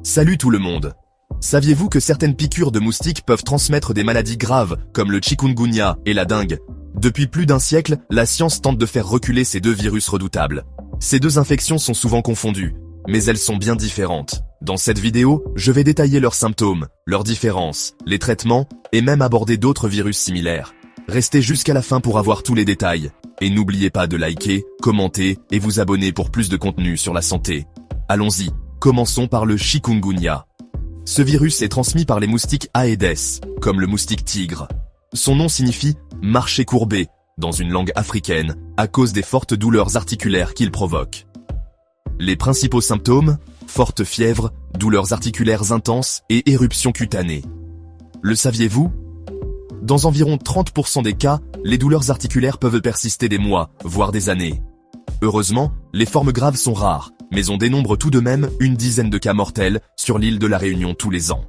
Salut tout le monde. Saviez-vous que certaines piqûres de moustiques peuvent transmettre des maladies graves, comme le chikungunya et la dengue? Depuis plus d'un siècle, la science tente de faire reculer ces deux virus redoutables. Ces deux infections sont souvent confondues, mais elles sont bien différentes. Dans cette vidéo, je vais détailler leurs symptômes, leurs différences, les traitements, et même aborder d'autres virus similaires. Restez jusqu'à la fin pour avoir tous les détails. Et n'oubliez pas de liker, commenter et vous abonner pour plus de contenu sur la santé. Allons-y, commençons par le chikungunya. Ce virus est transmis par les moustiques Aedes, comme le moustique tigre. Son nom signifie « marcher courbé » dans une langue africaine, à cause des fortes douleurs articulaires qu'il provoque. Les principaux symptômes, forte fièvre, douleurs articulaires intenses et éruptions cutanées. Le saviez-vous? Dans environ 30% des cas, les douleurs articulaires peuvent persister des mois, voire des années. Heureusement, les formes graves sont rares, mais on dénombre tout de même une dizaine de cas mortels sur l'île de la Réunion tous les ans.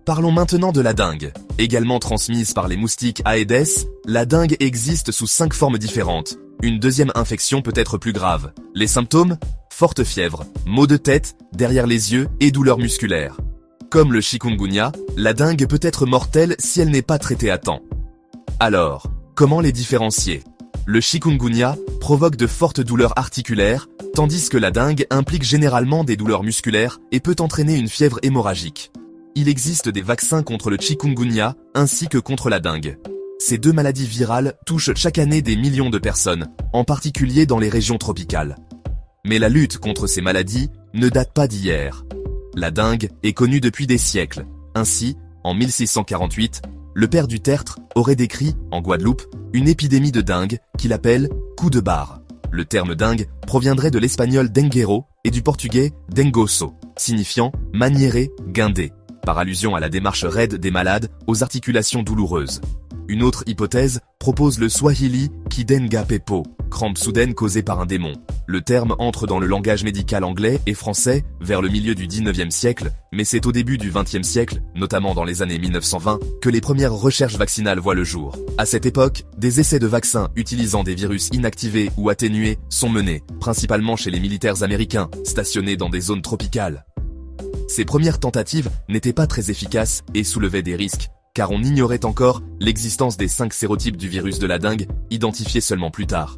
Parlons maintenant de la dengue. Également transmise par les moustiques Aedes, la dengue existe sous 5 formes différentes. Une deuxième infection peut être plus grave. Les symptômes? Forte fièvre, maux de tête, derrière les yeux et douleurs musculaires. Comme le chikungunya, la dengue peut être mortelle si elle n'est pas traitée à temps. Alors, comment les différencier? Le chikungunya provoque de fortes douleurs articulaires, tandis que la dengue implique généralement des douleurs musculaires et peut entraîner une fièvre hémorragique. Il existe des vaccins contre le chikungunya ainsi que contre la dengue. Ces deux maladies virales touchent chaque année des millions de personnes, en particulier dans les régions tropicales. Mais la lutte contre ces maladies ne date pas d'hier. La dengue est connue depuis des siècles. Ainsi, en 1648, le père du Tertre aurait décrit, en Guadeloupe, une épidémie de dengue qu'il appelle « coup de barre ». Le terme dengue proviendrait de l'espagnol denguero et du portugais dengoso, signifiant « maniérer, guinder », par allusion à la démarche raide des malades aux articulations douloureuses. Une autre hypothèse propose le swahili kidenga pepo, crampe soudaine causée par un démon. Le terme entre dans le langage médical anglais et français vers le milieu du 19e siècle, mais c'est au début du 20e siècle, notamment dans les années 1920, que les premières recherches vaccinales voient le jour. À cette époque, des essais de vaccins utilisant des virus inactivés ou atténués sont menés, principalement chez les militaires américains, stationnés dans des zones tropicales. Ces premières tentatives n'étaient pas très efficaces et soulevaient des risques, car on ignorait encore l'existence des 5 sérotypes du virus de la dengue, identifiés seulement plus tard.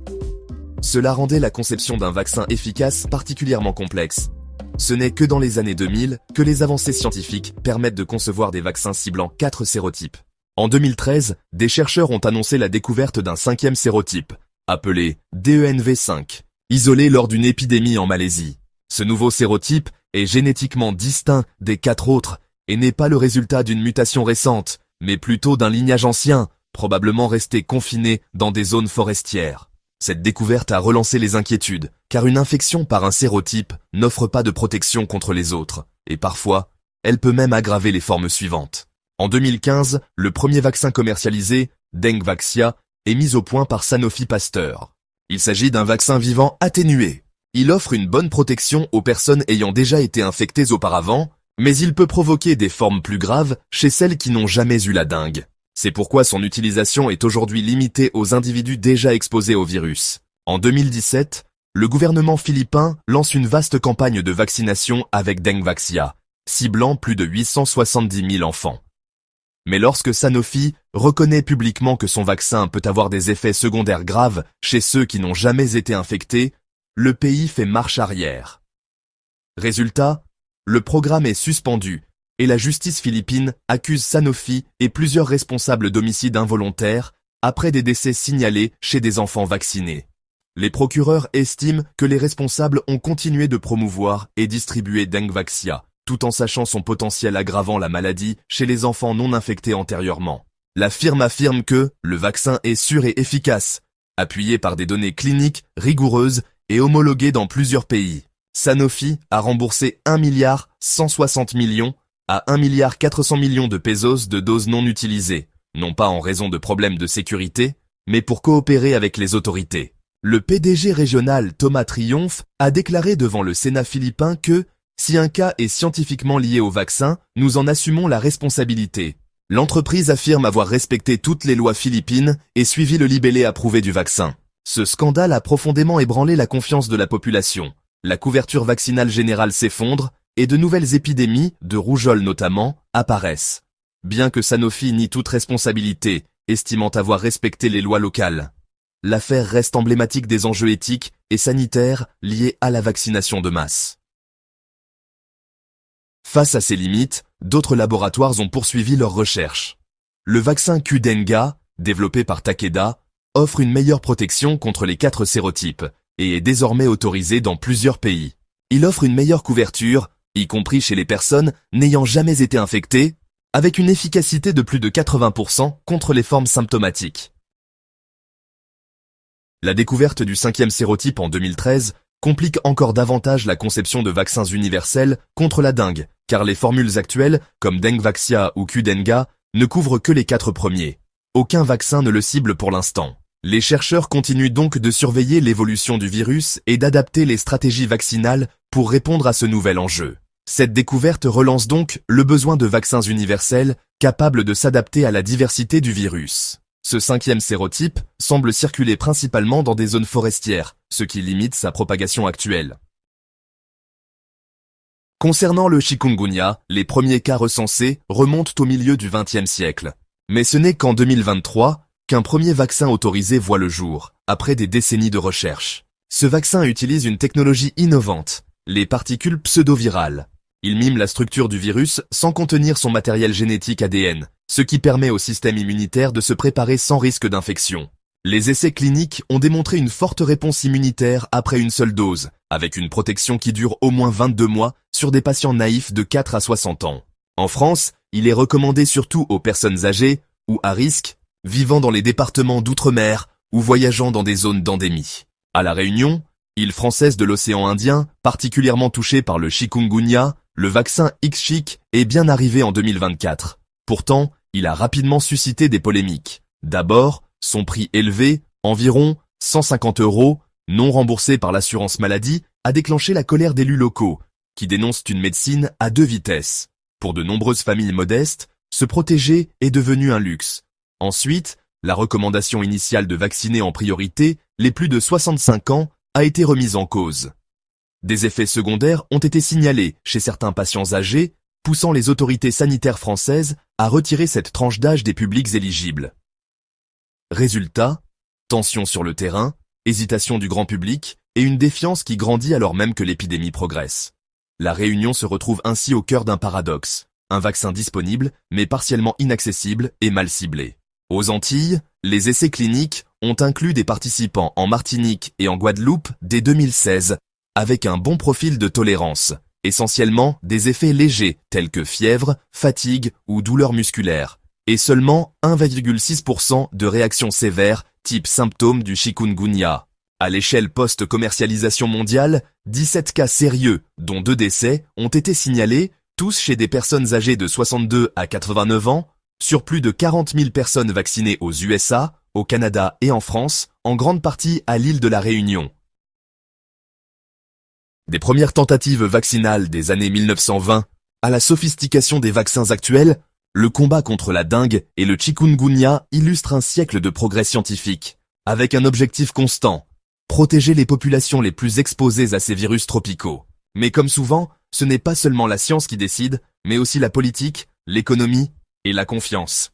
Cela rendait la conception d'un vaccin efficace particulièrement complexe. Ce n'est que dans les années 2000 que les avancées scientifiques permettent de concevoir des vaccins ciblant 4 sérotypes. En 2013, des chercheurs ont annoncé la découverte d'un 5e sérotype, appelé DENV5, isolé lors d'une épidémie en Malaisie. Ce nouveau sérotype est génétiquement distinct des 4 autres et n'est pas le résultat d'une mutation récente, mais plutôt d'un lignage ancien, probablement resté confiné dans des zones forestières. Cette découverte a relancé les inquiétudes, car une infection par un sérotype n'offre pas de protection contre les autres, et parfois, elle peut même aggraver les formes suivantes. En 2015, le premier vaccin commercialisé, Dengvaxia, est mis au point par Sanofi Pasteur. Il s'agit d'un vaccin vivant atténué. Il offre une bonne protection aux personnes ayant déjà été infectées auparavant, mais il peut provoquer des formes plus graves chez celles qui n'ont jamais eu la dengue. C'est pourquoi son utilisation est aujourd'hui limitée aux individus déjà exposés au virus. En 2017, le gouvernement philippin lance une vaste campagne de vaccination avec Dengvaxia, ciblant plus de 870 000 enfants. Mais lorsque Sanofi reconnaît publiquement que son vaccin peut avoir des effets secondaires graves chez ceux qui n'ont jamais été infectés, le pays fait marche arrière. Résultat, le programme est suspendu et la justice philippine accuse Sanofi et plusieurs responsables d'homicides involontaires après des décès signalés chez des enfants vaccinés. Les procureurs estiment que les responsables ont continué de promouvoir et distribuer Dengvaxia, tout en sachant son potentiel aggravant la maladie chez les enfants non infectés antérieurement. La firme affirme que le vaccin est sûr et efficace, appuyé par des données cliniques rigoureuses et homologuées dans plusieurs pays. Sanofi a remboursé 1,160 milliard à 1,4 milliard de pesos de doses non utilisées, non pas en raison de problèmes de sécurité, mais pour coopérer avec les autorités. Le PDG régional Thomas Triomphe a déclaré devant le Sénat philippin que, si un cas est scientifiquement lié au vaccin, nous en assumons la responsabilité. L'entreprise affirme avoir respecté toutes les lois philippines et suivi le libellé approuvé du vaccin. Ce scandale a profondément ébranlé la confiance de la population, la couverture vaccinale générale s'effondre et de nouvelles épidémies, de rougeole notamment, apparaissent. Bien que Sanofi nie toute responsabilité, estimant avoir respecté les lois locales. L'affaire reste emblématique des enjeux éthiques et sanitaires liés à la vaccination de masse. Face à ces limites, d'autres laboratoires ont poursuivi leurs recherches. Le vaccin Qdenga, développé par Takeda, offre une meilleure protection contre les 4 sérotypes et est désormais autorisé dans plusieurs pays. Il offre une meilleure couverture, y compris chez les personnes n'ayant jamais été infectées, avec une efficacité de plus de 80% contre les formes symptomatiques. La découverte du 5e sérotype en 2013 complique encore davantage la conception de vaccins universels contre la dengue, car les formules actuelles, comme Dengvaxia ou Qdenga, ne couvrent que les 4 premiers. Aucun vaccin ne le cible pour l'instant. Les chercheurs continuent donc de surveiller l'évolution du virus et d'adapter les stratégies vaccinales pour répondre à ce nouvel enjeu. Cette découverte relance donc le besoin de vaccins universels capables de s'adapter à la diversité du virus. Ce 5e sérotype semble circuler principalement dans des zones forestières, ce qui limite sa propagation actuelle. Concernant le chikungunya, les premiers cas recensés remontent au milieu du XXe siècle. Mais ce n'est qu'en 2023 qu'un premier vaccin autorisé voit le jour, après des décennies de recherche. Ce vaccin utilise une technologie innovante, les particules pseudovirales. Il mime la structure du virus sans contenir son matériel génétique ADN, ce qui permet au système immunitaire de se préparer sans risque d'infection. Les essais cliniques ont démontré une forte réponse immunitaire après une seule dose, avec une protection qui dure au moins 22 mois sur des patients naïfs de 4 à 60 ans. En France, il est recommandé surtout aux personnes âgées ou à risque, vivant dans les départements d'outre-mer ou voyageant dans des zones d'endémie. À La Réunion, île française de l'océan Indien, particulièrement touchée par le chikungunya, le vaccin Ixchiq est bien arrivé en 2024. Pourtant, il a rapidement suscité des polémiques. D'abord, son prix élevé, environ 150 €, non remboursé par l'assurance maladie, a déclenché la colère d'élus locaux, qui dénoncent une médecine à 2 vitesses. Pour de nombreuses familles modestes, se protéger est devenu un luxe. Ensuite, la recommandation initiale de vacciner en priorité les plus de 65 ans a été remise en cause. Des effets secondaires ont été signalés chez certains patients âgés, poussant les autorités sanitaires françaises à retirer cette tranche d'âge des publics éligibles. Résultat, tension sur le terrain, hésitation du grand public et une défiance qui grandit alors même que l'épidémie progresse. La Réunion se retrouve ainsi au cœur d'un paradoxe. Un vaccin disponible, mais partiellement inaccessible et mal ciblé. Aux Antilles, les essais cliniques ont inclus des participants en Martinique et en Guadeloupe dès 2016, avec un bon profil de tolérance, essentiellement des effets légers tels que fièvre, fatigue ou douleurs musculaires, et seulement 1,6% de réactions sévères type symptômes du chikungunya. À l'échelle post-commercialisation mondiale, 17 cas sérieux, dont 2 décès, ont été signalés, tous chez des personnes âgées de 62 à 89 ans, sur plus de 40 000 personnes vaccinées aux USA, au Canada et en France, en grande partie à l'île de la Réunion. Des premières tentatives vaccinales des années 1920 à la sophistication des vaccins actuels, le combat contre la dengue et le chikungunya illustre un siècle de progrès scientifique, avec un objectif constant, protéger les populations les plus exposées à ces virus tropicaux. Mais comme souvent, ce n'est pas seulement la science qui décide, mais aussi la politique, l'économie et la confiance.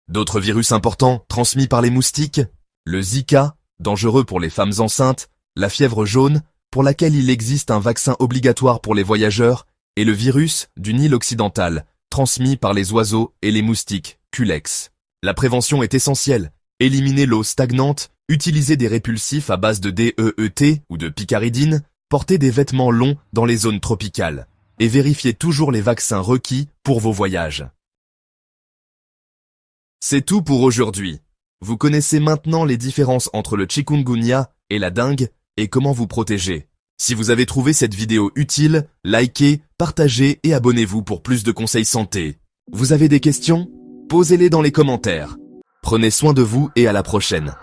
D'autres virus importants transmis par les moustiques, le Zika, dangereux pour les femmes enceintes, la fièvre jaune, pour laquelle il existe un vaccin obligatoire pour les voyageurs, et le virus du Nil occidental, transmis par les oiseaux et les moustiques, Culex. La prévention est essentielle. Éliminer l'eau stagnante, utiliser des répulsifs à base de DEET ou de picaridine, porter des vêtements longs dans les zones tropicales, et vérifier toujours les vaccins requis pour vos voyages. C'est tout pour aujourd'hui. Vous connaissez maintenant les différences entre le chikungunya et la dengue et comment vous protéger. Si vous avez trouvé cette vidéo utile, likez, partagez et abonnez-vous pour plus de conseils santé. Vous avez des questions? Posez-les dans les commentaires. Prenez soin de vous et à la prochaine.